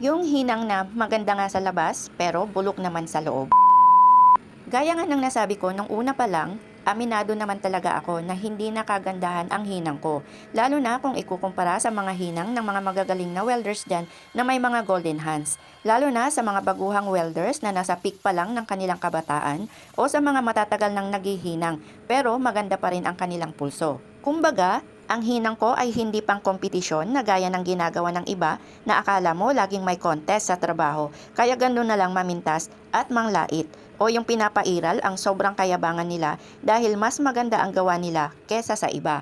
Yung hinang na maganda nga sa labas pero bulok naman sa loob. Gaya nga ng nasabi ko nung una pa lang, aminado naman talaga ako na hindi nakagandahan ang hinang ko. Lalo na kung ikukumpara sa mga hinang ng mga magagaling na welders dyan na may mga golden hands. Lalo na sa mga baguhang welders na nasa peak pa lang ng kanilang kabataan o sa mga matatagal nang naghihinang pero maganda pa rin ang kanilang pulso. Kumbaga, ang hinang ko ay hindi pang kompetisyon na gaya ng ginagawa ng iba na akala mo laging may contest sa trabaho kaya ganoon na lang mamintas at manglait o yung pinapairal ang sobrang kayabangan nila dahil mas maganda ang gawa nila kesa sa iba.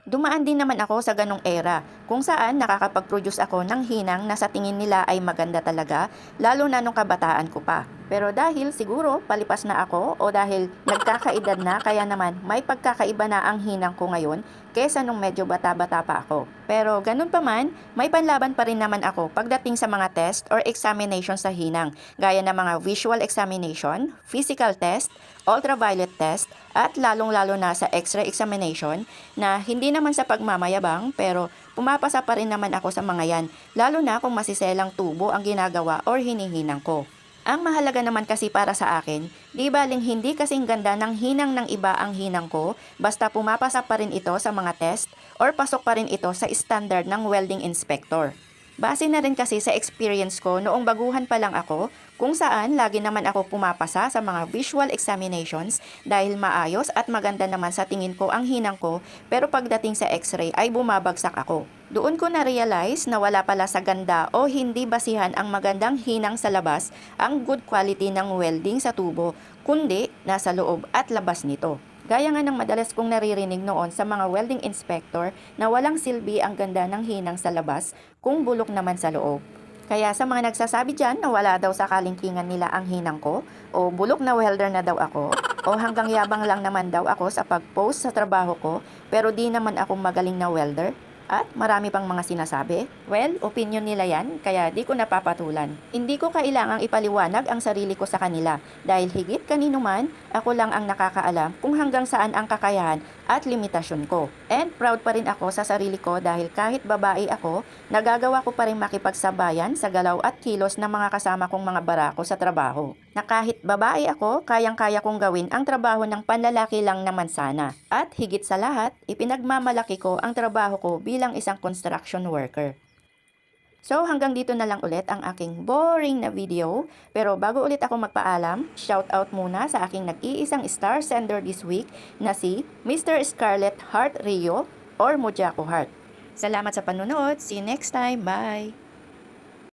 Dumaan din naman ako sa ganong era kung saan nakakapag-produce ako ng hinang na sa tingin nila ay maganda talaga lalo na nung kabataan ko pa. Pero dahil siguro palipas na ako o dahil nagkakaedad na kaya naman may pagkakaiba na ang hinang ko ngayon kesa nung medyo bata-bata pa ako. Pero ganun pa man, may panlaban pa rin naman ako pagdating sa mga test or examination sa hinang gaya ng mga visual examination, physical test, ultraviolet test at lalong-lalo na sa X-ray examination na hindi naman sa pagmamayabang pero pumapasa pa rin naman ako sa mga yan lalo na kung masiselang tubo ang ginagawa or hinihinang ko. Ang mahalaga naman kasi para sa akin, di baling hindi kasing ganda ng hinang ng iba ang hinang ko basta pumapasa pa rin ito sa mga test or pasok pa rin ito sa standard ng welding inspector. Base na rin kasi sa experience ko noong baguhan pa lang ako kung saan lagi naman ako pumapasa sa mga visual examinations dahil maayos at maganda naman sa tingin ko ang hinang ko pero pagdating sa x-ray ay bumabagsak ako. Doon ko na-realize na wala pala sa ganda o hindi basihan ang magandang hinang sa labas ang good quality ng welding sa tubo kundi nasa loob at labas nito. Gaya nga ng madalas kong naririnig noon sa mga welding inspector na walang silbi ang ganda ng hinang sa labas kung bulok naman sa loob. Kaya sa mga nagsasabi dyan na wala daw sa kalingkingan nila ang hinang ko o bulok na welder na daw ako o hanggang yabang lang naman daw ako sa pag-post sa trabaho ko pero di naman ako magaling na welder at marami pang mga sinasabi. Well, opinion nila yan, kaya di ko napapatulan. Hindi ko kailangang ipaliwanag ang sarili ko sa kanila dahil higit kanino man, ako lang ang nakakaalam kung hanggang saan ang kakayahan at limitasyon ko. And proud pa rin ako sa sarili ko dahil kahit babae ako, nagagawa ko pa rin makipagsabayan sa galaw at kilos ng mga kasama kong mga barako sa trabaho. Na kahit babae ako, kayang-kaya kong gawin ang trabaho ng panlalaki lang naman sana. At higit sa lahat, ipinagmamalaki ko ang trabaho ko bilang isang construction worker. So hanggang dito na lang ulit ang aking boring na video. Pero bago ulit ako magpaalam, shoutout muna sa aking nag-iisang star sender this week na si Mr. Scarlett Heart Rio or Mojako Heart. Salamat sa panonood. See you next time. Bye!